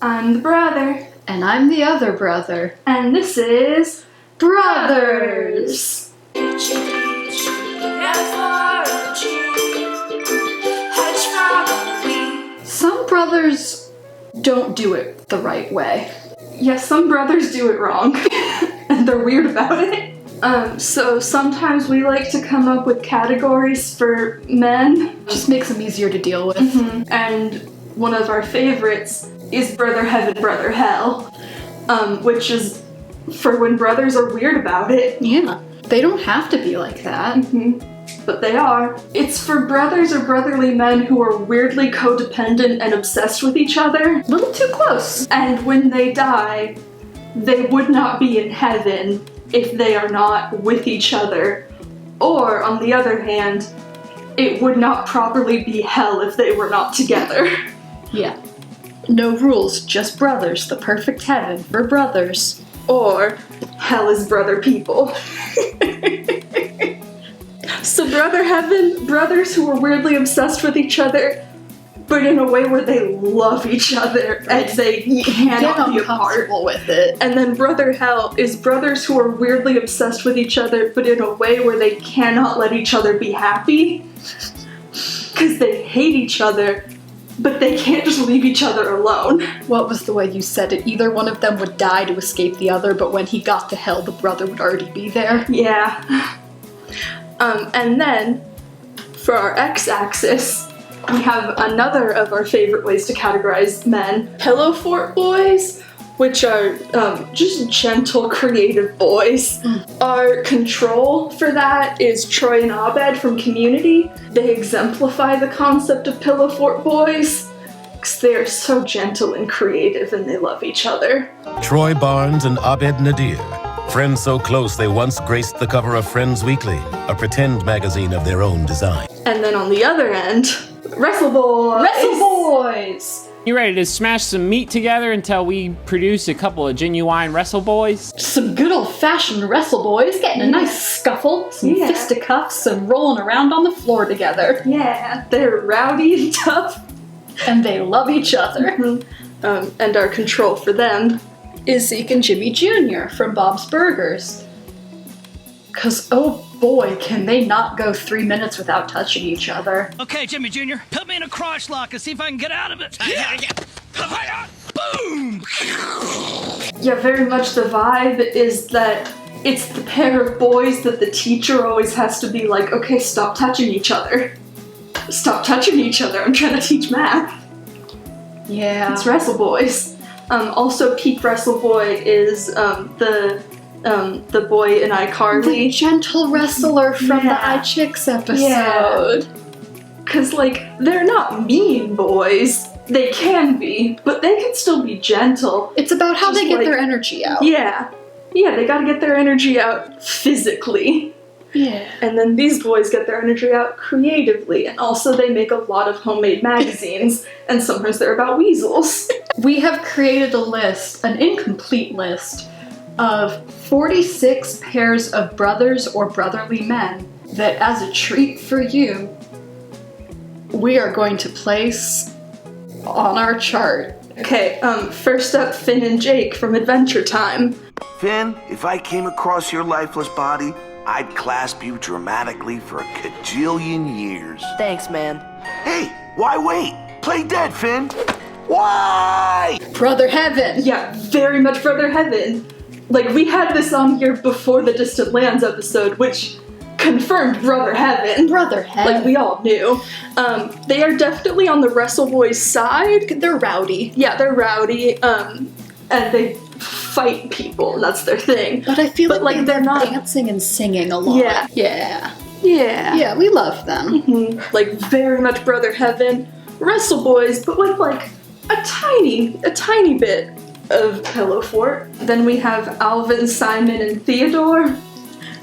I'm the brother. And I'm the other brother. And this is Brothers. Some brothers don't do it the right way. Yes, some brothers do it wrong. And they're weird about it. So sometimes we like to come up with categories for men. Just makes them easier to deal with. Mm-hmm. And one of our favorites is Brother Heaven, Brother Hell. Which is for when brothers are weird about it. Yeah, they don't have to be like that. Mm-hmm. But they are. It's for brothers or brotherly men who are weirdly codependent and obsessed with each other. A little too close. And when they die, they would not be in heaven if they are not with each other. Or, on the other hand, it would not properly be hell if they were not together. Yeah. No rules, just brothers. The perfect heaven for brothers. Or, hell is brother people. So brother heaven, brothers who are weirdly obsessed with each other, but in a way where they love each other and they cannot be apart. With it. And then brother hell is brothers who are weirdly obsessed with each other, but in a way where they cannot let each other be happy. Because they hate each other, but they can't just leave each other alone. What was the way you said it? Either one of them would die to escape the other, but when he got to hell, the brother would already be there. Yeah. And then, for our x-axis, we have another of our favorite ways to categorize men. Pillow fort boys, which are just gentle, creative boys. Our control for that is Troy and Abed from Community. They exemplify the concept of pillow fort boys because they are so gentle and creative and they love each other. Troy Barnes and Abed Nadir, friends so close they once graced the cover of Friends Weekly, a pretend magazine of their own design. And then on the other end, Wrestle Boys! Wrestle Boys! You ready to smash some meat together until we produce a couple of genuine Wrestle Boys? Some good old-fashioned Wrestle Boys getting a nice scuffle, some fisticuffs, and rolling around on the floor together. Yeah, they're rowdy and tough. And they love each other. Mm-hmm. And our control for them is Zeke and Jimmy Jr. from Bob's Burgers. 'Cause, oh boy, can they not go 3 minutes without touching each other. Okay, Jimmy Jr., put me in a crotch lock and see if I can get out of it. Boom! Yeah, very much the vibe is that it's the pair of boys that the teacher always has to be like, okay, stop touching each other. Stop touching each other, I'm trying to teach math. Yeah. It's Wrestle Boys. Also, Peak Wrestle Boy is the boy in iCarly. The gentle wrestler from the iChicks episode. Yeah. 'Cause, like, they're not mean boys. They can be, but they can still be gentle. It's about how Just they get like- their energy out. Yeah. Yeah, they gotta get their energy out physically. Yeah. And then these boys get their energy out creatively, and also they make a lot of homemade magazines, and sometimes they're about weasels. We have created a list, an incomplete list, of 46 pairs of brothers or brotherly men that, as a treat for you, we are going to place on our chart. Okay, first up, Finn and Jake from Adventure Time. Finn, if I came across your lifeless body, I'd clasp you dramatically for a cajillion years. Thanks, man. Hey, why wait? Play dead, Finn. Why? Brother Heaven! Yeah, very much Brother Heaven. Like, we had this on here before the Distant Lands episode, which confirmed Brother Heaven. Brother Heaven. Like, we all knew. They are definitely on the Wrestle Boys side. They're rowdy. Yeah, they're rowdy, and they fight people, and that's their thing. But I feel like they're not dancing and singing a lot. Yeah. Yeah. Yeah. Yeah, we love them. Mm-hmm. Like, very much Brother Heaven. Wrestle Boys, but with, like, a tiny bit of Pillow Fort. Then we have Alvin, Simon, and Theodore.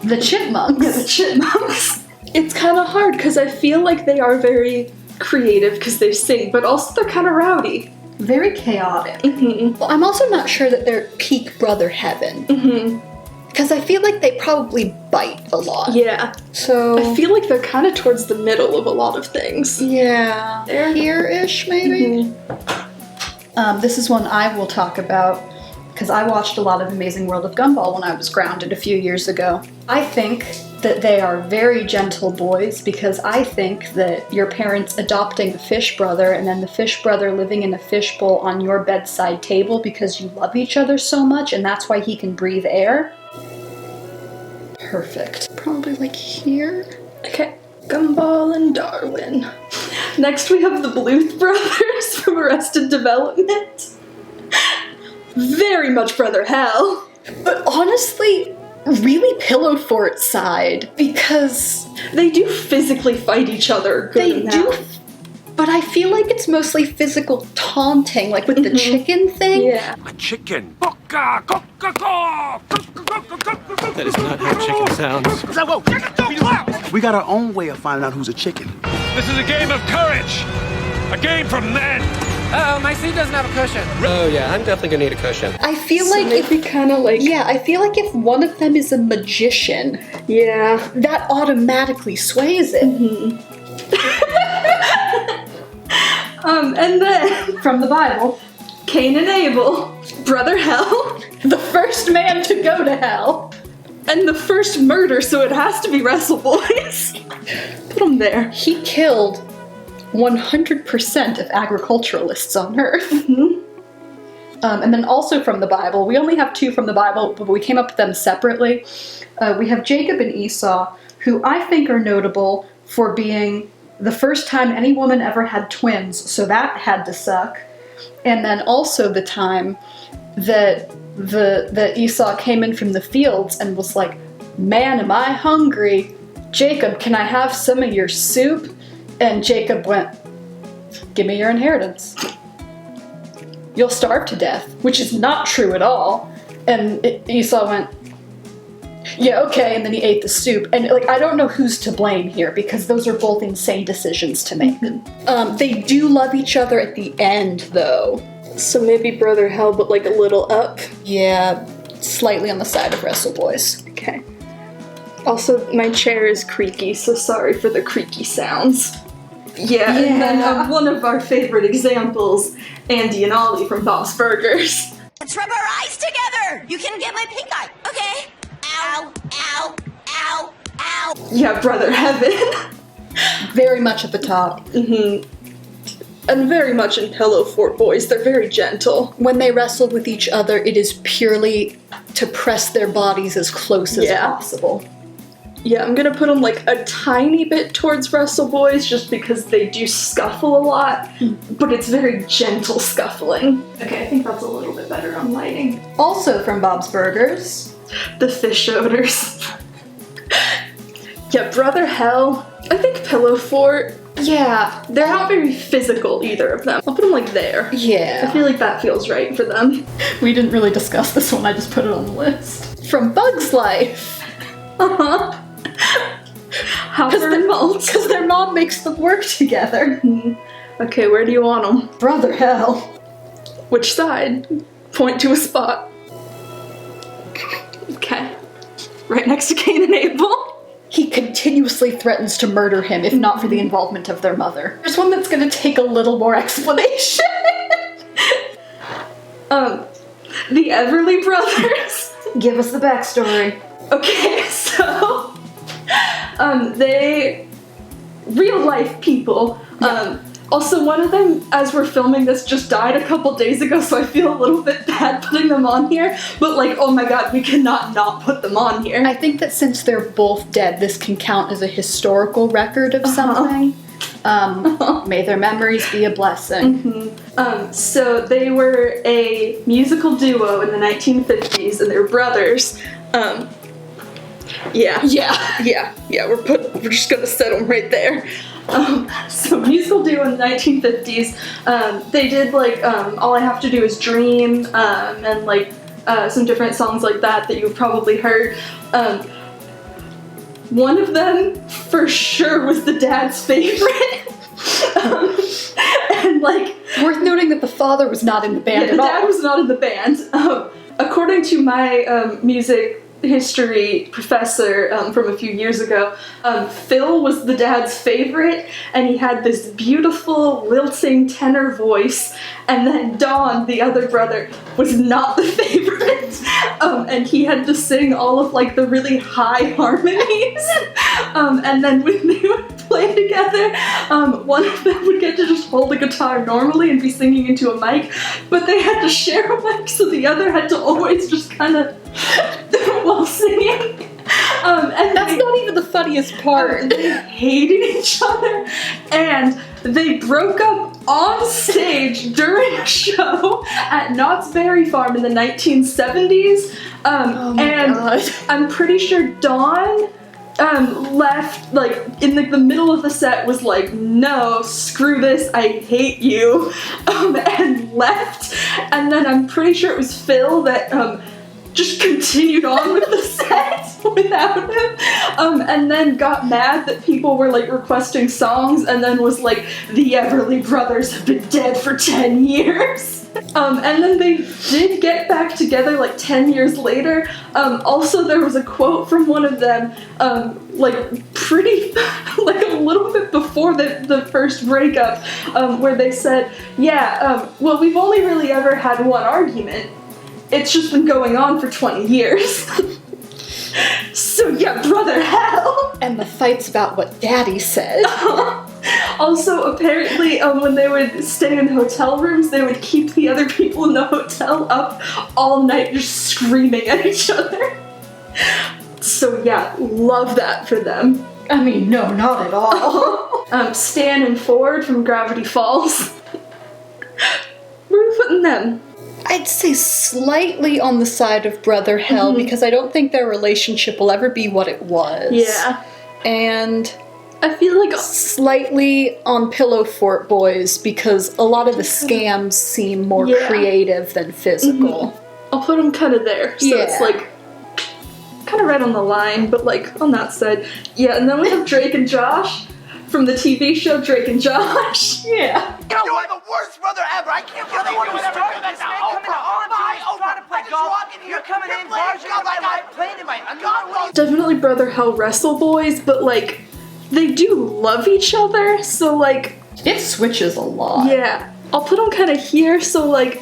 The Chipmunks. Yeah, the Chipmunks. It's kind of hard, because I feel like they are very creative, because they sing, but also they're kind of rowdy. Very chaotic. Mm-hmm. Well, I'm also not sure that they're peak Brother Heaven. Mm-hmm. Because I feel like they probably bite a lot. Yeah. So I feel like they're kind of towards the middle of a lot of things. yeah, They're here-ish maybe. Mm-hmm. This is one I will talk about because I watched a lot of Amazing World of Gumball when I was grounded a few years ago. I think that they are very gentle boys because I think that your parents adopting the fish brother and then the fish brother living in a fishbowl on your bedside table because you love each other so much and that's why he can breathe air. Perfect. Probably like here. Okay. Gumball and Darwin. Next we have the Bluth brothers from Arrested Development. Very much Brother Hell. But honestly, really Pillow Fort side, because they do physically fight each other. They do, but I feel like it's mostly physical taunting, like with the chicken thing. Yeah. A chicken. That is not how chicken sounds. Whoa, don't clap! We got our own way of finding out who's a chicken. This is a game of courage. A game for men. Uh-oh, my seat doesn't have a cushion. Oh yeah, I'm definitely gonna need a cushion. I feel like it'd be kind of like... Yeah, I feel like if one of them is a magician, yeah, that automatically sways it. And then, from the Bible, Cain and Abel, Brother Hell, the first man to go to hell, and the first murder, so it has to be Wrestle Boys. Put them there. He killed 100% of agriculturalists on Earth. And then also from the Bible, we only have 2 from the Bible, but we came up with them separately. We have Jacob and Esau, who I think are notable for being the first time any woman ever had twins, so that had to suck. And then also the time that Esau came in from the fields and was like, "Man, am I hungry? Jacob, can I have some of your soup?" And Jacob went, "Give me your inheritance. You'll starve to death," which is not true at all. And Esau went, "Yeah, okay," and then he ate the soup. And like, I don't know who's to blame here because those are both insane decisions to make. They do love each other at the end, though. So maybe Brother Hell, but like a little up. Yeah, slightly on the side of Wrestle Boys. Okay. Also, my chair is creaky, so sorry for the creaky sounds. Yeah. And then one of our favorite examples, Andy and Ollie from Bob's Burgers. Let's rub our eyes together! You can get my pink eye, okay? Ow, ow, ow, ow. Yeah, Brother Heaven. Very much at the top. And very much in Pillow Fort Boys, they're very gentle. When they wrestle with each other, it is purely to press their bodies as close as possible. Yeah, I'm gonna put them like a tiny bit towards Wrestle Boys just because they do scuffle a lot, but it's very gentle scuffling. Okay, I think that's a little bit better on lighting. Also from Bob's Burgers, the fish odors. Yeah, Brother Hell. I think Pillow Fort. Yeah, they're not very physical, either of them. I'll put them like there. Yeah. I feel like that feels right for them. We didn't really discuss this one, I just put it on the list. From Bug's Life. Hopper and Maltz. Because their mom makes them work together. Okay, where do you want them? Brother Hell. Which side? Point to a spot. Okay. Right next to Cain and Abel. He continuously threatens to murder him if not for the involvement of their mother. There's one that's gonna take a little more explanation. The Everly Brothers. Give us the backstory. Okay, so they real life people. Also, one of them, as we're filming this, just died a couple days ago, so I feel a little bit bad putting them on here. But like, oh my god, we cannot not put them on here. I think that since they're both dead, this can count as a historical record of something. May their memories be a blessing. So they were a musical duo in the 1950s, and they're brothers. Yeah. We're just gonna set them right there. So musical duo in the 1950s. They did like All I Have to Do Is Dream, and like some different songs like that you've probably heard. One of them for sure was the dad's favorite. And like, worth noting that the father was not in the band at all. The dad was not in the band. According to my music history professor from a few years ago. Phil was the dad's favorite, and he had this beautiful, lilting tenor voice, and then Don, the other brother, was not the favorite, and he had to sing all of, like, the really high harmonies, and then when they would play together, one of them would get to just hold a guitar normally and be singing into a mic, but they had to share a mic, so the other had to always just kind of while singing. And That's not even the funniest part. They hated each other, and they broke up on stage during a show at Knott's Berry Farm in the 1970s. God. I'm pretty sure Dawn left, like, in the middle of the set was like, no, screw this, I hate you, and left. And then I'm pretty sure it was Phil that just continued on with the set without him, and then got mad that people were, like, requesting songs, and then was like, the Everly Brothers have been dead for 10 years. And then they did get back together, like, 10 years later. Also, there was a quote from one of them, like, pretty, like, a little bit before the first breakup, where they said, yeah, well, we've only really ever had one argument. It's just been going on for 20 years. So yeah, brother hell! And the fight's about what Daddy said. Also, apparently, when they would stay in hotel rooms, they would keep the other people in the hotel up all night just screaming at each other. So yeah, love that for them. I mean, no, not at all. Stan and Ford from Gravity Falls. Where are we putting them? I'd say slightly on the side of Brother Hell, because I don't think their relationship will ever be what it was. Yeah. And I feel like slightly on Pillow Fort Boys, because a lot of the scams seem more creative than physical. I'll put them kind of there, so it's like kind of right on the line, but like on that side. Yeah, and then we have Drake and Josh from the TV show Drake and Josh. Yeah. You are the worst brother ever. I can't believe you started this now. Oh my, You're coming in, barging into my life, playing in my underwear. Definitely Brother Hell Wrestle Boys, but like they do love each other, so like it switches a lot. Yeah. I'll put them kind of here, so like,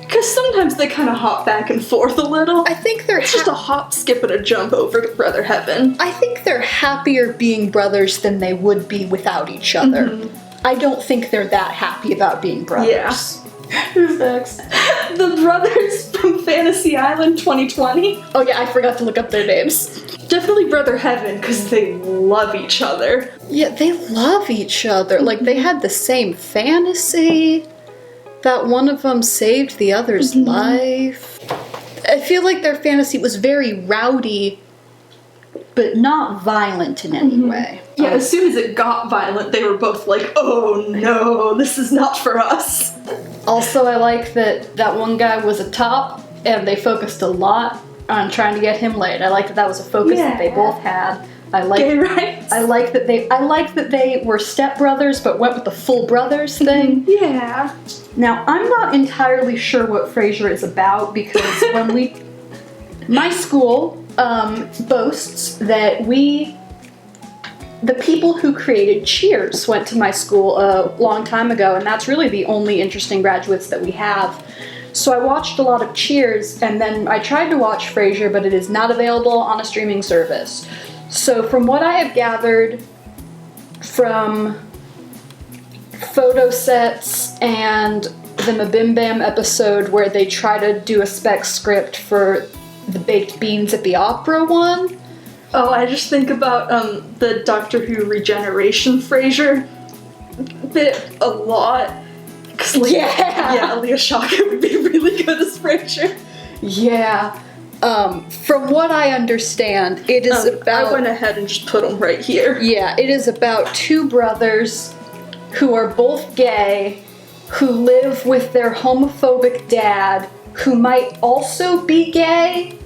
because sometimes they kind of hop back and forth a little. I think they're just a hop, skip, and a jump over to Brother Heaven. I think they're happier being brothers than they would be without each other. I don't think they're that happy about being brothers. Yeah. Who's next? The brothers from Fantasy Island 2020. Oh yeah, I forgot to look up their names. Definitely Brother Heaven, because they love each other. Yeah, they love each other. Like, they had the same fantasy. That one of them saved the other's life. I feel like their fantasy was very rowdy, but not violent in any way. Yeah, as soon as it got violent, they were both like, oh no, this is not for us. Also, I like that one guy was a top, and they focused a lot on trying to get him laid. I like that was a focus that they both had. I like that they were stepbrothers, but went with the full brothers thing. Yeah. Now, I'm not entirely sure what Frasier is about, because my school boasts that the people who created Cheers went to my school a long time ago, and that's really the only interesting graduates that we have. So I watched a lot of Cheers, and then I tried to watch Frasier, but it is not available on a streaming service. So from what I have gathered from photo sets and the Mabim Bam episode where they try to do a spec script for the Baked Beans at the Opera one. Oh, I just think about the Doctor Who Regeneration Frasier bit a lot. Yeah, Leah Shaka would be really good as Frasier. Yeah. From what I understand, it is about... I went ahead and just put them right here. Yeah, it is about two brothers who are both gay, who live with their homophobic dad, who might also be gay,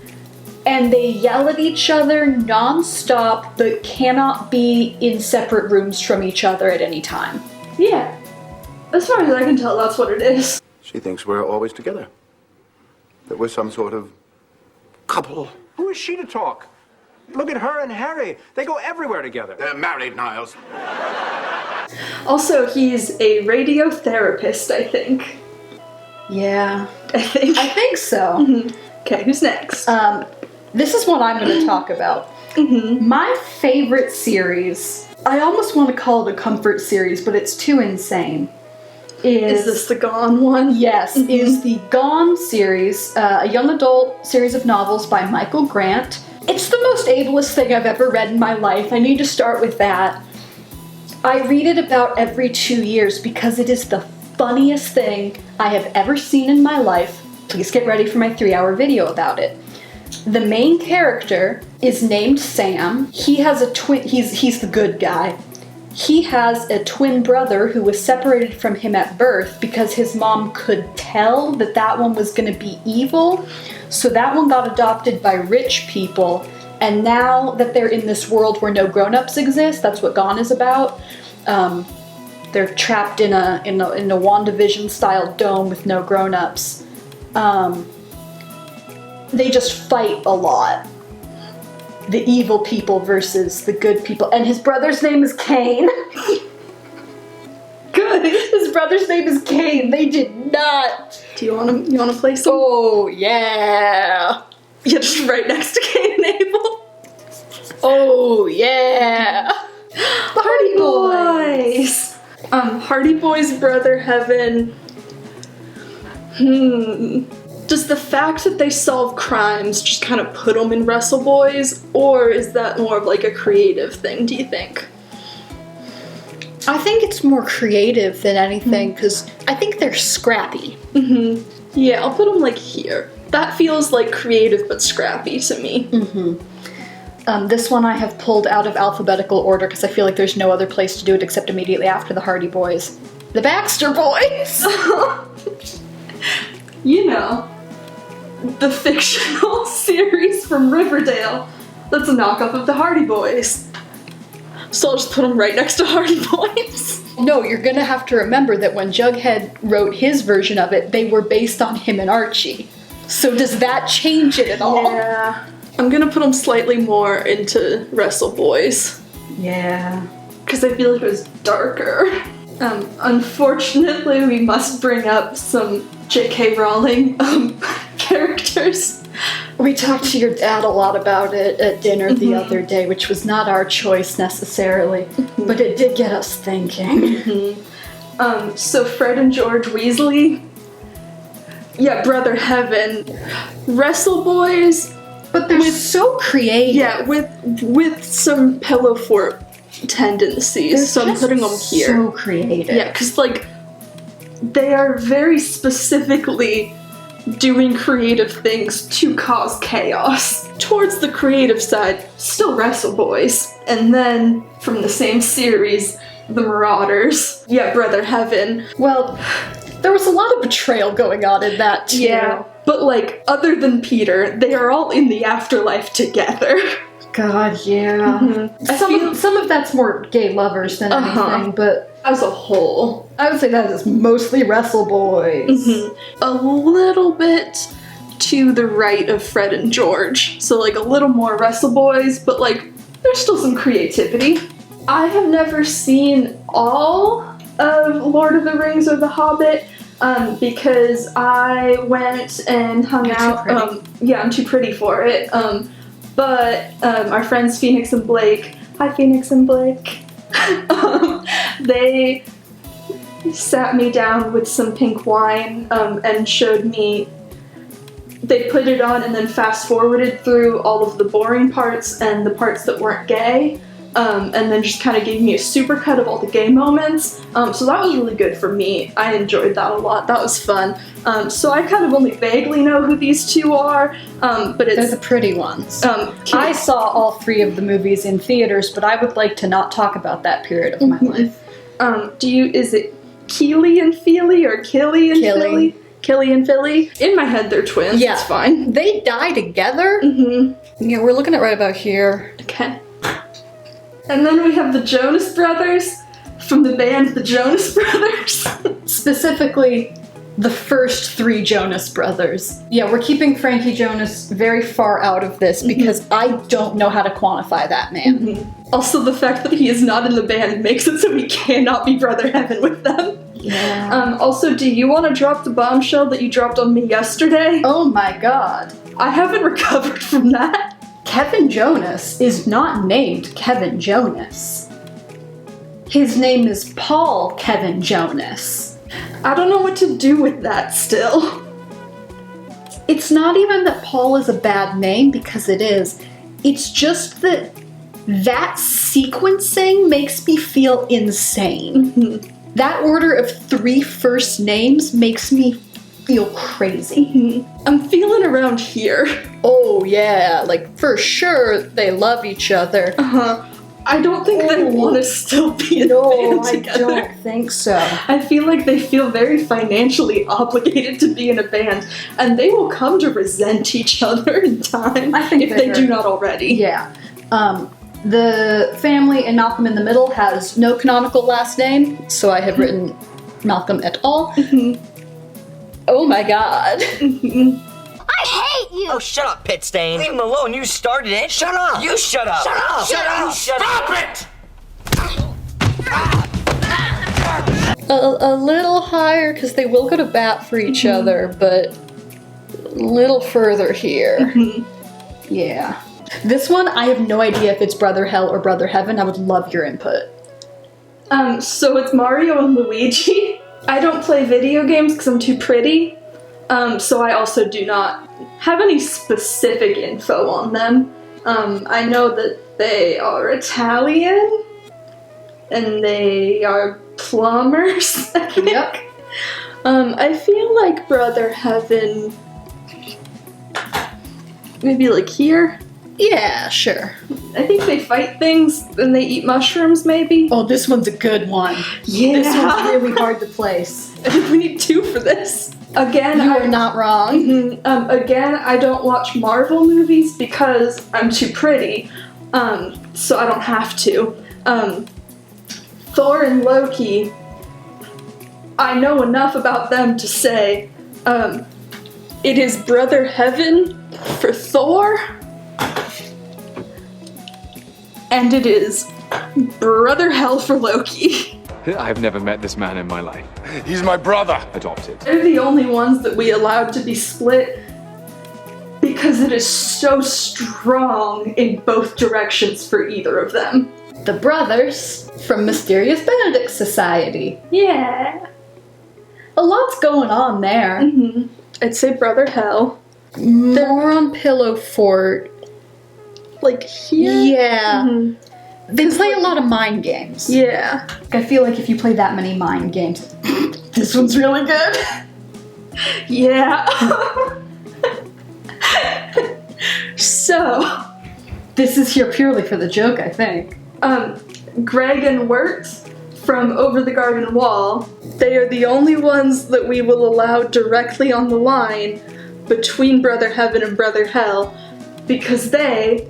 and they yell at each other non-stop, but cannot be in separate rooms from each other at any time. Yeah. As far as I can tell, that's what it is. She thinks we're always together. That we're some sort of couple. Who is she to talk? Look at her and Harry. They go everywhere together. They're married, Niles. Also, he's a radiotherapist, I think. Yeah. I think so. Okay, who's next? This is what I'm going to talk about. My favorite series, I almost want to call it a comfort series, but it's too insane. Is this the Gone one? Yes, is the Gone series, a young adult series of novels by Michael Grant. It's the most ableist thing I've ever read in my life. I need to start with that. I read it about every 2 years because it is the funniest thing I have ever seen in my life. Please get ready for my 3-hour video about it. The main character is named Sam. He has a twin, he's the good guy. He has a twin brother who was separated from him at birth because his mom could tell that that one was going to be evil. So that one got adopted by rich people, and now that they're in this world where no grown-ups exist, that's what Gone is about. They're trapped in a WandaVision style dome with no grown-ups. They just fight a lot. The evil people versus the good people, and his brother's name is Kane. Good. His brother's name is Kane. They did not. Do you wanna play some? Oh yeah. Yeah, just right next to Cain and Abel. Oh yeah. The Hardy Boys. Hardy Boys, Brother Heaven. Does the fact that they solve crimes just kind of put them in Wrestle Boys, or is that more of like a creative thing, do you think? I think it's more creative than anything, because I think they're scrappy. Yeah, I'll put them like here. That feels like creative but scrappy to me. This one I have pulled out of alphabetical order because I feel like there's no other place to do it except immediately after the Hardy Boys. The Baxter Boys! You know, the fictional series from Riverdale that's a knockoff of the Hardy Boys. So I'll just put them right next to Hardy Boys. No, you're gonna have to remember that when Jughead wrote his version of it, they were based on him and Archie. So does that change it at all? Yeah. I'm gonna put them slightly more into Wrestle Boys. Yeah. Because I feel like it was darker. Unfortunately, we must bring up some J.K. Rowling characters. We talked to your dad a lot about it at dinner the other day, which was not our choice necessarily, but it did get us thinking. So Fred and George Weasley. Yeah, Brother Heaven. Wrestle Boys. But they're so creative. Yeah, with some pillow fort tendencies, so I'm putting them here. So creative. Yeah, because like they are very specifically doing creative things to cause chaos. Towards the creative side, still Wrestle Boys. And then from the same series, the Marauders. Yeah, Brother Heaven. Well, there was a lot of betrayal going on in that too. Yeah, but like other than Peter, they are all in the afterlife together. God, yeah. Some of that's more gay lovers than anything, but as a whole, I would say that is mostly Wrestle Boys. A little bit to the right of Fred and George, so like a little more Wrestle Boys, but like there's still some creativity. I have never seen all of Lord of the Rings or The Hobbit, because I went and hung out. Yeah, I'm too pretty for it. But our friends Phoenix and Blake, hi Phoenix and Blake, they sat me down with some pink wine and showed me, they put it on and then fast forwarded through all of the boring parts and the parts that weren't gay, and then just kind of gave me a supercut of all the gay moments. So that was really good for me. I enjoyed that a lot. That was fun. So I kind of only vaguely know who these two are, but They're the pretty ones. I saw all 3 of the movies in theaters, but I would like to not talk about that period of my life. Is it Keely and Feely or Killy and Philly? Killy and Philly? In my head, they're twins. Yeah. It's fine. They die together? Yeah, we're looking at right about here. Okay. And then we have the Jonas Brothers from the band The Jonas Brothers. Specifically, the first 3 Jonas Brothers. Yeah, we're keeping Frankie Jonas very far out of this because I don't know how to quantify that man. Also, the fact that he is not in the band makes it so he cannot be Brother Heaven with them. Yeah. Also, do you want to drop the bombshell that you dropped on me yesterday? Oh my god. I haven't recovered from that. Kevin Jonas is not named Kevin Jonas. His name is Paul Kevin Jonas. I don't know what to do with that still. It's not even that Paul is a bad name, because it is. It's just that sequencing makes me feel insane. That order of 3 first names makes me feel crazy. I'm feeling around here. Oh yeah, like for sure they love each other. I don't think they want to still be in a band together. I don't think so. I feel like they feel very financially obligated to be in a band, and they will come to resent each other in time. I think if they do not already. Yeah. The family in Malcolm in the Middle has no canonical last name, so I have written Malcolm et al. Oh my god. I hate you! Oh, shut up, Pit Stain. Leave him alone. You started it. Shut up. You shut up. Shut up. Shut up. Stop it! A little higher, because they will go to bat for each other, but a little further here. Yeah. This one, I have no idea if it's Brother Hell or Brother Heaven. I would love your input. So it's Mario and Luigi. I don't play video games because I'm too pretty. So I also do not have any specific info on them. I know that they are Italian, and they are plumbers, I think. Yep. I feel like Brother Heaven, maybe like here? Yeah, sure. I think they fight things and they eat mushrooms, maybe? Oh, this one's a good one. Yeah. This one's really hard to place. I think we need 2 for this. Again, You are not wrong. Again, I don't watch Marvel movies because I'm too pretty, so I don't have to. Thor and Loki, I know enough about them to say, it is Brother Heaven for Thor, and it is Brother Hell for Loki. I've never met this man in my life. He's my brother. Adopted. They're the only ones that we allowed to be split because it is so strong in both directions for either of them. The brothers from Mysterious Benedict Society. Yeah. A lot's going on there. I'd say Brother Hell. More on Pillow Fort. Like here? Yeah. They play a lot of mind games. Yeah. I feel like if you play that many mind games, this one's really good. Yeah. So, this is here purely for the joke, I think. Greg and Wirt from Over the Garden Wall, they are the only ones that we will allow directly on the line between Brother Heaven and Brother Hell, because they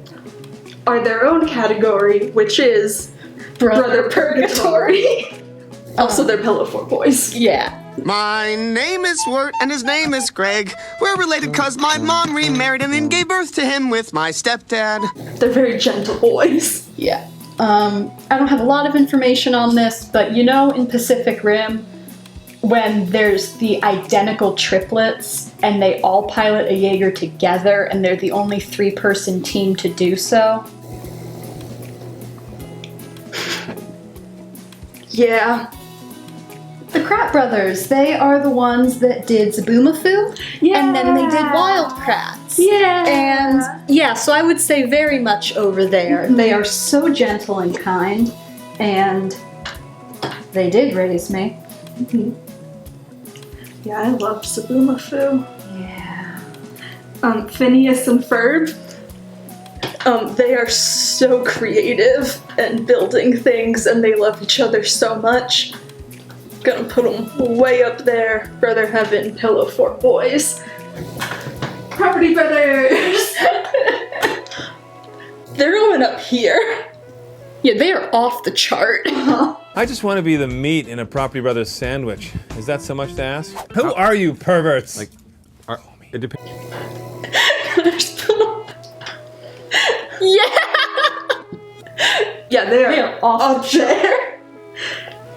are their own category, which is Brother Purgatory. Also, they're Pillow Fort Boys. Yeah. My name is Wirt and his name is Greg. We're related cause my mom remarried and then gave birth to him with my stepdad. They're very gentle boys. Yeah. I don't have a lot of information on this, but you know in Pacific Rim, when there's the identical triplets and they all pilot a Jaeger together and they're the only 3-person team to do so? Yeah. The Krat Brothers, they are the ones that did Zaboomafoo, and then they did Wild Krats. Yeah. And yeah, so I would say very much over there. They are so gentle and kind, and they did raise me. Yeah, I love Zaboomafoo. Yeah. Phineas and Ferb. They are so creative and building things, and they love each other so much. Gonna put them way up there. Brother Heaven, Pillow Fort Boys. Property Brothers! They're going up here. Yeah, they are off the chart. I just want to be the meat in a Property Brothers sandwich. Is that so much to ask? Who are you, perverts? Like, it depends. Yeah, they are off there.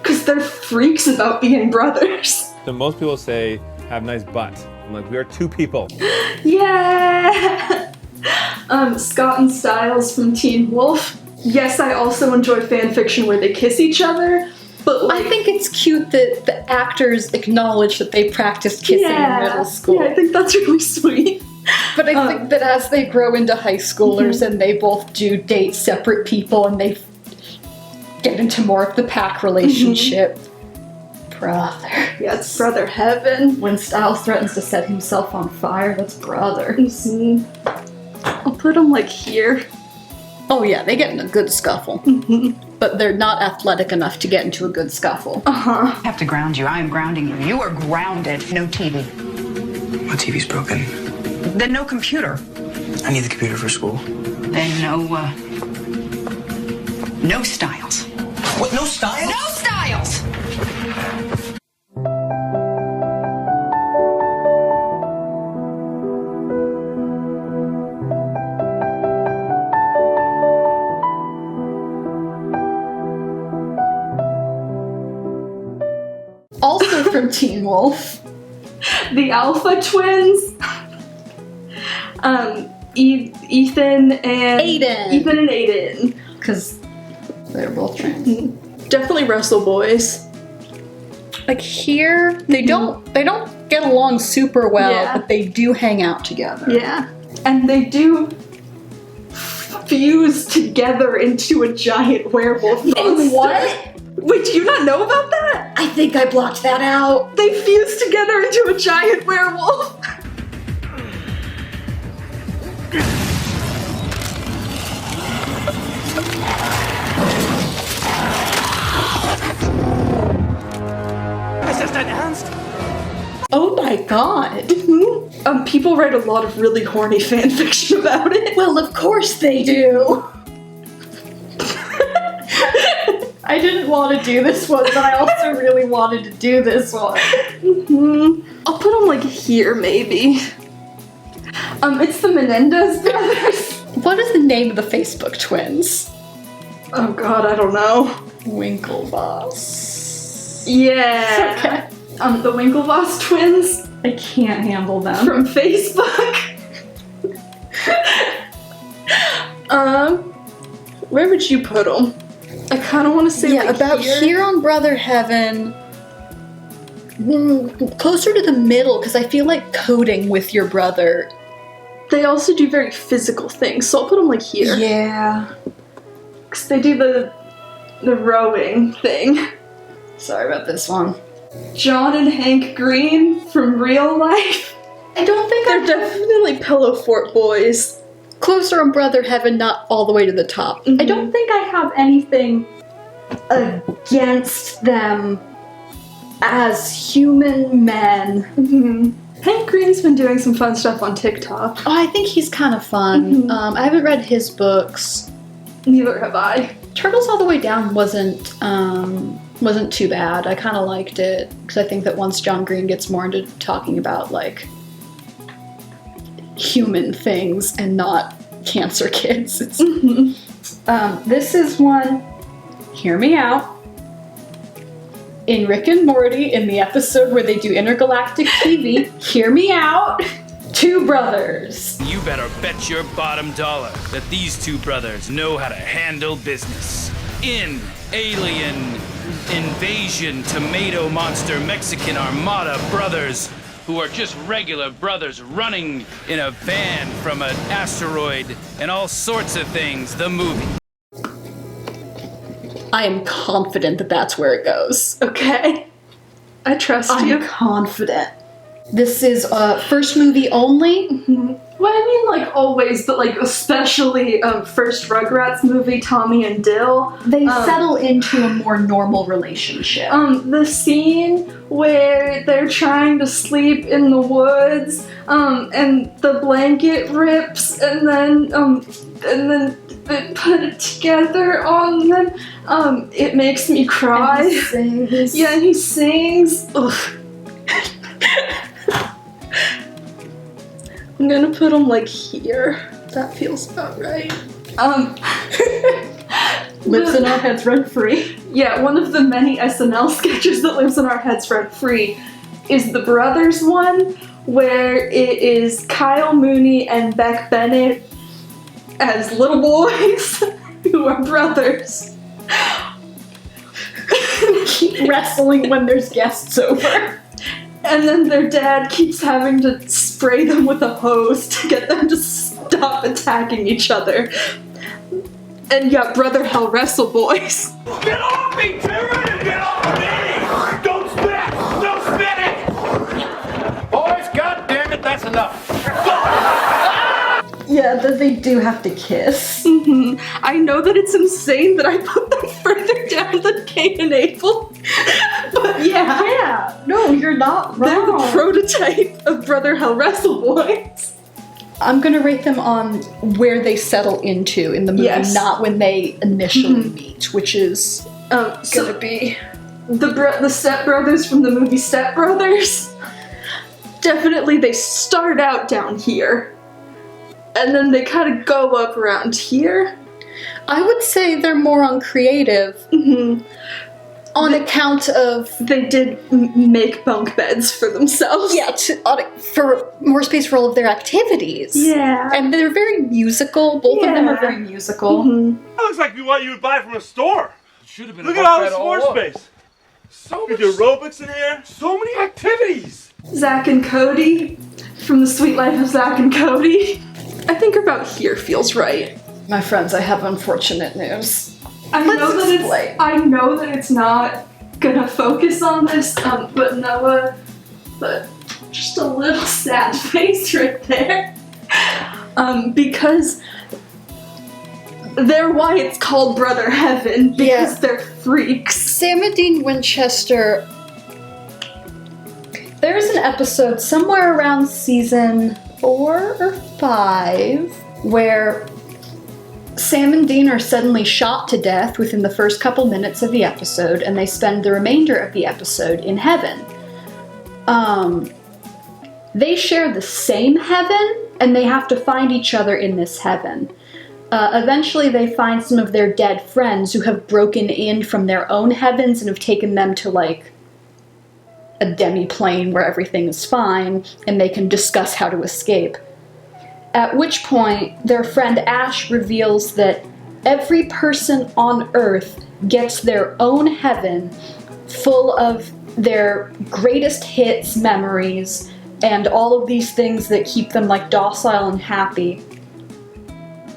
Because they're freaks about being brothers. So most people say, have nice butt. I'm like, we are two people. Yeah! Scott and Styles from Teen Wolf. Yes, I also enjoy fan fiction where they kiss each other, but I think it's cute that the actors acknowledge that they practiced kissing in middle school. Yeah, I think that's really sweet. But I think that as they grow into high schoolers and they both do date separate people and they get into more of the pack relationship, brother. Yeah, it's brother heaven. When Styles threatens to set himself on fire, that's brother. I'll put him like here. Oh yeah, they get in a good scuffle. But they're not athletic enough to get into a good scuffle. I have to ground you. I am grounding you. You are grounded. No TV. My TV's broken. Then no computer. I need the computer for school. Then no Styles. What, no Styles? No Styles! Also from Teen Wolf. The Alpha Twins. Ethan and Aiden. Because they're both trans. Definitely Wrestle boys. Like here, they don't get along super well, but they do hang out together. Yeah. And they do fuse together into a giant werewolf monster. What? Wait, do you not know about that? I think I blocked that out. They fuse together into a giant werewolf. Oh my god. People write a lot of really horny fan fiction about it. Well, of course they do. I didn't want to do this one, but I also really wanted to do this one. I'll put them like here, maybe. It's the Menendez brothers. What is the name of the Facebook twins? Oh god, I don't know. Winklevoss. Yeah. Okay. The Winklevoss twins. I can't handle them. From Facebook. Where would you put them? I kind of want to say like about here on Brother Heaven. Closer to the middle, because I feel like coding with your brother. They also do very physical things, so I'll put them like here. Yeah. Because they do the rowing thing. Sorry about this one. John and Hank Green from Real Life. I don't think they're definitely Pillow Fort boys. Closer on Brother Heaven, not all the way to the top. I don't think I have anything against them as human men. Hank Green's been doing some fun stuff on TikTok. Oh, I think he's kind of fun. I haven't read his books. Neither have I. Turtles All the Way Down wasn't too bad. I kind of liked it because I think that once John Green gets more into talking about like human things and not cancer kids, it's, this is one. Hear me out. In Rick and Morty, in the episode where they do intergalactic TV, hear me out. Two brothers. You better bet your bottom dollar that these two brothers know how to handle business. In Alien Invasion Tomato Monster Mexican Armada brothers, who are just regular brothers running in a van from an asteroid and all sorts of things, the movie. I am confident that that's where it goes. Okay. I trust you. I'm confident. This is first movie only. Well, I mean, like always, but like especially first Rugrats movie, Tommy and Dill. They settle into a more normal relationship. The scene where they're trying to sleep in the woods, and the blanket rips, and then but put it together on them. It makes me cry. And he sings. Yeah, and he sings. Ugh. I'm gonna put him like here. That feels about right. Lives in our heads rent free. Yeah, one of the many SNL sketches that lives in our heads rent free is the Brothers one, where it is Kyle Mooney and Beck Bennett as little boys who are brothers. Keep wrestling when there's guests over. And then their dad keeps having to spray them with a hose to get them to stop attacking each other. And yeah, Brother Hell Wrestle Boys. Get off me, Tyranny! Get off me! Don't spit! No spitting! Boys, goddammit, that's enough. Yeah, that they do have to kiss. Mm-hmm. I know that it's insane that I put them further down than Cain and Abel. But yeah. Yeah. No, you're not wrong. They're the prototype of Brother Hell Wrestle Boys. I'm gonna rate them on where they settle into in the movie, Yes. not when they initially meet, which is gonna be the Step Brothers from the movie Step Brothers. Definitely, they start out down here, and then they kind of go up around here. I would say they're more on creative. Mm-hmm. On account of they did make bunk beds for themselves. Yeah, for more space for all of their activities. Yeah. And they're very musical. Both of them are very musical. Mm-hmm. That looks like what you would buy from a store. Should have been. Look at all this floor space. So much aerobics in here. So many activities. Zach and Cody from The Sweet Life of Zach and Cody. I think about here feels right. My friends, I have unfortunate news. I know that it's not gonna focus on this, but Noah, just a little sad face right there. Because they're why it's called Brother Heaven, because they're freaks. Sam and Dean Winchester. There's an episode somewhere around season 4 or 5 where Sam and Dean are suddenly shot to death within the first couple minutes of the episode, and they spend the remainder of the episode in heaven. They share the same heaven, and they have to find each other in this heaven. Eventually, they find some of their dead friends who have broken in from their own heavens and have taken them to, like, a demi-plane where everything is fine, and they can discuss how to escape. At which point, their friend Ash reveals that every person on Earth gets their own heaven full of their greatest hits memories and all of these things that keep them like docile and happy.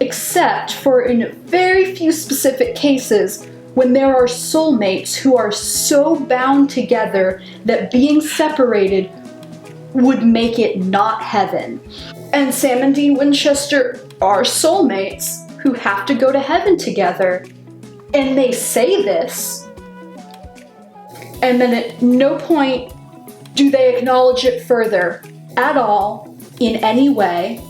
Except for in very few specific cases when there are soulmates who are so bound together that being separated would make it not heaven. And Sam and Dean Winchester are soulmates who have to go to heaven together. And they say this. And then at no point do they acknowledge it further at all in any way.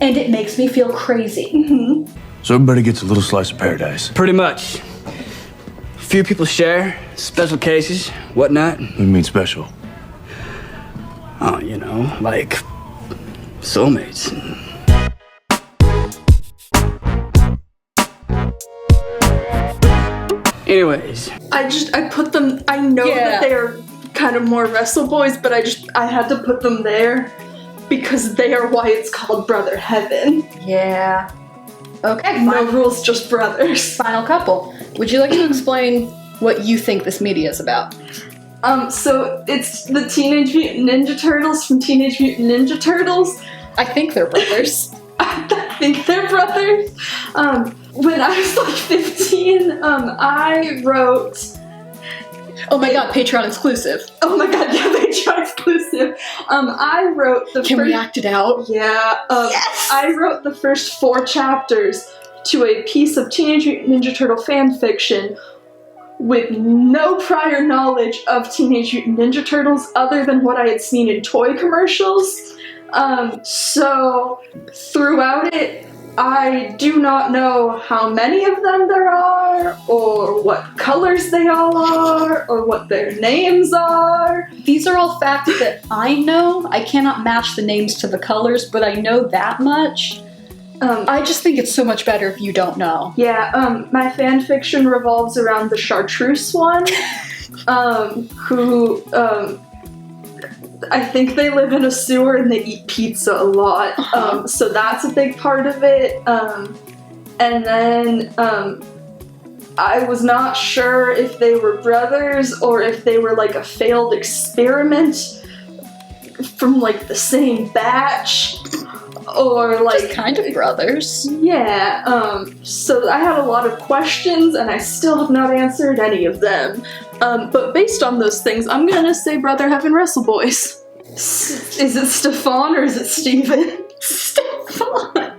And it makes me feel crazy. Mm-hmm. So everybody gets a little slice of paradise. Pretty much. Few people share, special cases, whatnot. What do you mean special? Oh, you know, like soulmates. Anyways. I put them, I know that they are kind of more Wrestle Boys, but I had to put them there because they are why it's called Brother Heaven. Yeah. Okay, no rules, just brothers. Final couple. Would you like to explain what you think this media is about? So it's the Teenage Mutant Ninja Turtles from Teenage Mutant Ninja Turtles. I think they're brothers. I think they're brothers. When I was like 15, I wrote... Oh my god, Patreon exclusive. Oh my god, yeah, Patreon exclusive. I wrote the Can we act it out? Yeah. Yes! I wrote the first 4 chapters to a piece of Teenage Mutant Ninja Turtle fan fiction with no prior knowledge of Teenage Mutant Ninja Turtles other than what I had seen in toy commercials. So throughout it, I do not know how many of them there are, or what colors they all are, or what their names are. These are all facts that I know. I cannot match the names to the colors, but I know that much. I just think it's so much better if you don't know. Yeah, my fanfiction revolves around the chartreuse one, who, I think they live in a sewer and they eat pizza a lot, so that's a big part of it. And then, I was not sure if they were brothers or if they were like a failed experiment from like the same batch. Or like just kind of brothers. Yeah, so I had a lot of questions and I still have not answered any of them. But based on those things, I'm gonna say Brother Heaven Wrestle Boys. Is it Stefan or is it Steven? Stefan?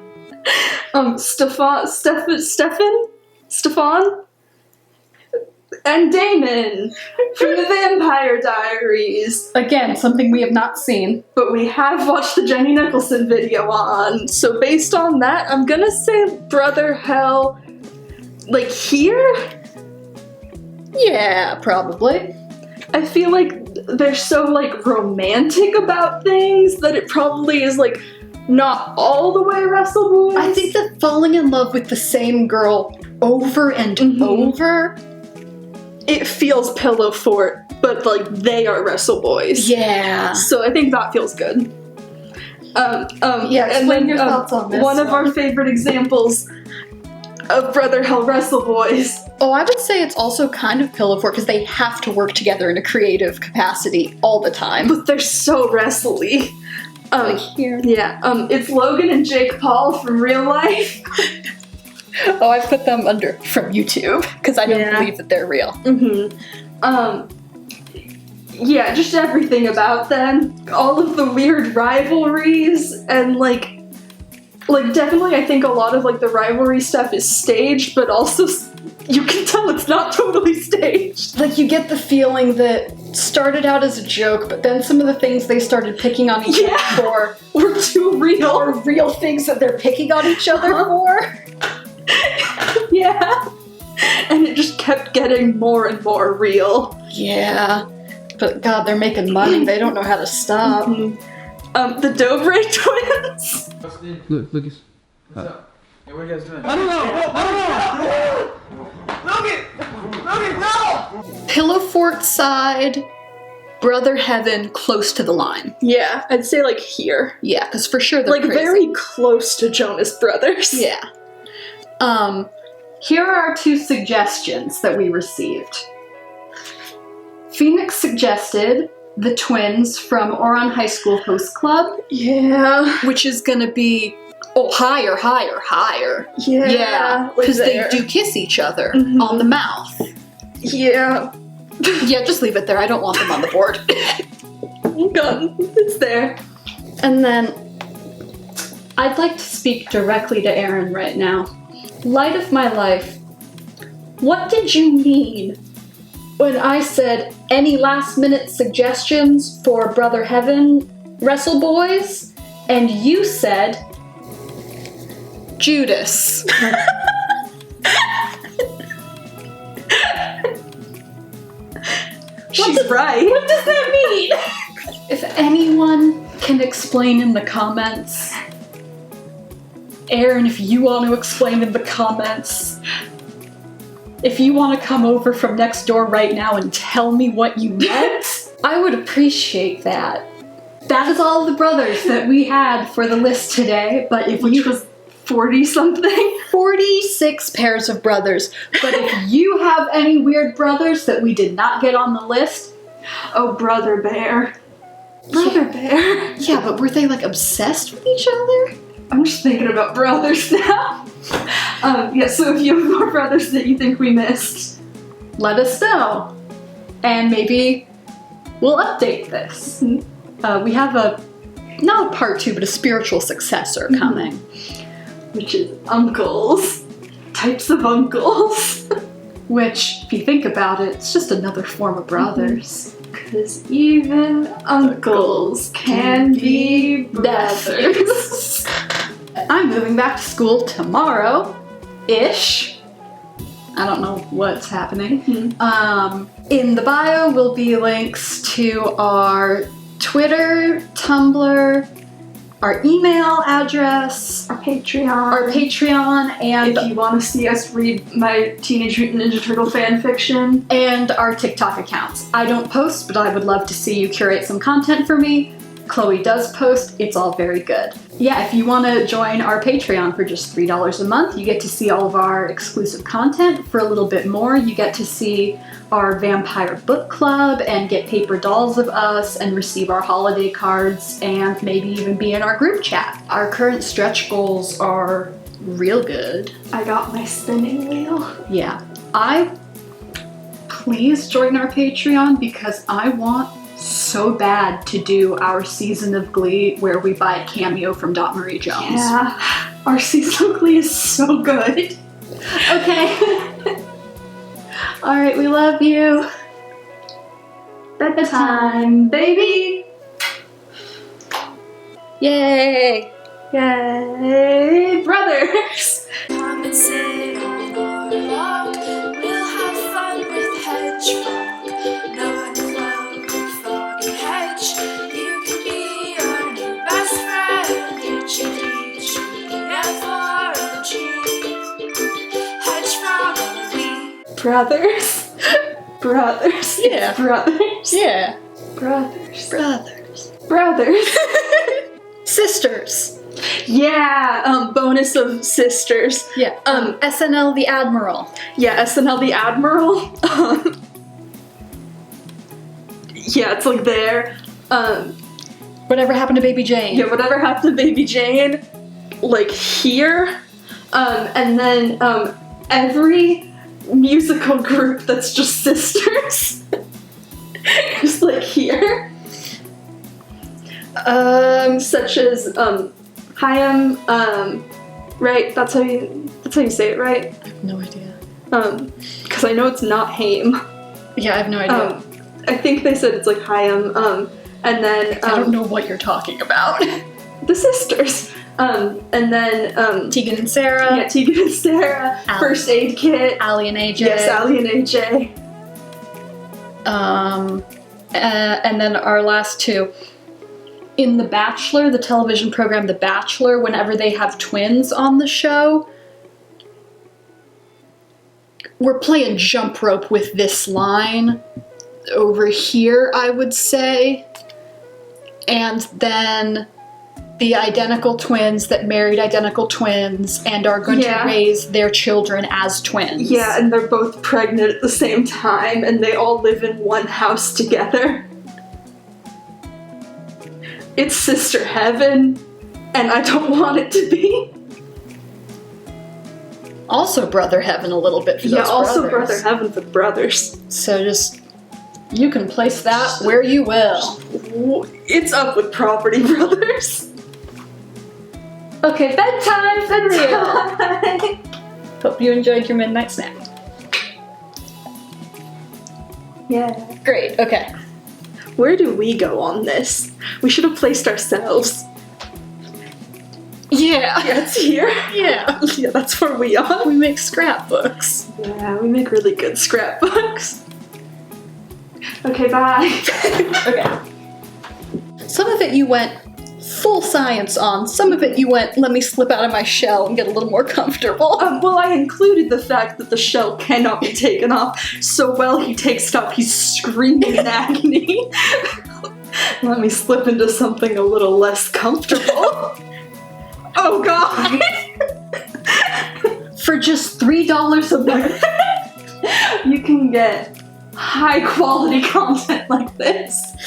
And Damon from the Vampire Diaries. Again, something we have not seen. But we have watched the Jenny Nicholson video on. So based on that, I'm gonna say Brother Hell, like here? Yeah, probably. I feel like they're so like romantic about things that it probably is like not all the way Wrestle Boys. I think that falling in love with the same girl over and over, it feels Pillow Fort, but like they are Wrestle Boys. Yeah. So I think that feels good. Yeah, explain your thoughts on this. One of our favorite examples of Brother Hell Wrestle Boys. Oh, I would say it's also kind of Pillow Fort because they have to work together in a creative capacity all the time. But they're so wrestly. Here. Yeah, it's Logan and Jake Paul from real life. Oh, I put them under from YouTube because I don't believe that they're real. Yeah, just everything about them. All of the weird rivalries and like definitely I think a lot of like the rivalry stuff is staged, but also you can tell it's not totally staged. Like you get the feeling that started out as a joke, but then some of the things they started picking on each other for were too real. Or real things that they're picking on each other for. Yeah. And it just kept getting more and more real. Yeah. But God, they're making money. They don't know how to stop. The Dobre twins. Look, Lucas. What's up? Hey, what are you guys doing? I don't know! Logan, no! Pillow Fort side, Brother Heaven close to the line. Yeah, I'd say like here. Yeah, because for sure they're like crazy. Very close to Jonas Brothers. Yeah. Here are our 2 suggestions that we received. Phoenix suggested the twins from Oron High School Host Club. Yeah. Which is gonna be, higher. Yeah. Yeah, because they do kiss each other on the mouth. Yeah. Yeah, just leave it there. I don't want them on the board. God, it's there. And then, I'd like to speak directly to Aaron right now. Light of my life, what did you mean when I said any last minute suggestions for Brother Heaven Wrestle Boys? And you said Judas. She's right. What does that mean? If anyone can explain in the comments, Aaron, if you want to explain in the comments, if you want to come over from next door right now and tell me what you meant, I would appreciate that. That is all the brothers that we had for the list today, but if Which was 40-something? 46 pairs of brothers. But if you have any weird brothers that we did not get on the list, oh, Brother Bear. Brother Bear? Yeah, but were they like obsessed with each other? I'm just thinking about brothers now. Yeah, so if you have more brothers that you think we missed, let us know. And maybe we'll update this. We have not a part 2, but a spiritual successor coming. Which is uncles. Types of uncles. Which, if you think about it, it's just another form of brothers. Because even uncles can be brothers. that I'm moving back to school tomorrow-ish. I don't know what's happening. In the bio will be links to our Twitter, Tumblr, our email address, our Patreon, and if you want to see us read my Teenage Mutant Ninja Turtle fan fiction, and our TikTok accounts. I don't post, but I would love to see you curate some content for me. Chloe does post. It's all very good. Yeah, if you want to join our Patreon for just $3 a month, you get to see all of our exclusive content. For a little bit more, you get to see our vampire book club and get paper dolls of us and receive our holiday cards and maybe even be in our group chat. Our current stretch goals are real good. I got my spinning wheel. Yeah. Please join our Patreon because I want so bad to do our season of Glee where we buy a cameo from Dot Marie Jones. Yeah, our season of Glee is so good. Okay. Alright, we love you. Bedtime, baby! Yay! Yay, brothers! Come and sit on our log. We'll have fun with HedgeFrog. Noah, Chloe, Frog, and Hedge. You can be our new best friend. H-E-D-G-F-R-O-G. HedgeFrog are we. Brothers? Brothers? Yeah. Brothers? Yeah. Brothers. Brothers. Brothers. Sisters. Yeah, bonus of sisters. Yeah. SNL the Admiral. Yeah, SNL the Admiral. Yeah, it's like there. Whatever happened to Baby Jane? Yeah, whatever happened to Baby Jane, like here. And then every musical group that's just sisters is like here. Such as Chaim, right? That's how you say it, right? I have no idea. Because I know it's not Haim. Yeah, I have no idea. I think they said it's like Chaim, and then I don't know what you're talking about. The sisters. And then Tegan and Sarah. Yeah, Tegan and Sarah. First Aid Kit. Allie and AJ. Yes, Allie and AJ. And then our last two. In The Bachelor, the television program The Bachelor, whenever they have twins on the show, we're playing jump rope with this line over here, I would say. And then the identical twins that married identical twins and are going to raise their children as twins. Yeah, and they're both pregnant at the same time, and they all live in one house together. It's sister heaven, and I don't want it to be. Also brother heaven a little bit for those brothers. Yeah, also brother heaven for the brothers. So just, you can place that where you will. It's up with property, brothers. Okay, bedtime for real. Hope you enjoyed your midnight snack. Yeah. Great, okay. Where do we go on this? We should have placed ourselves. Yeah. Yeah, it's here. Yeah. Yeah, that's where we are. We make scrapbooks. Yeah, we make really good scrapbooks. Okay, bye. Okay. Some of it you went full science on. Some of it you went, let me slip out of my shell and get a little more comfortable. Well, I included the fact that the shell cannot be taken off, so while he takes it off, he's screaming in agony. Let me slip into something a little less comfortable. Oh god! For just $3 a month, you can get high quality content like this.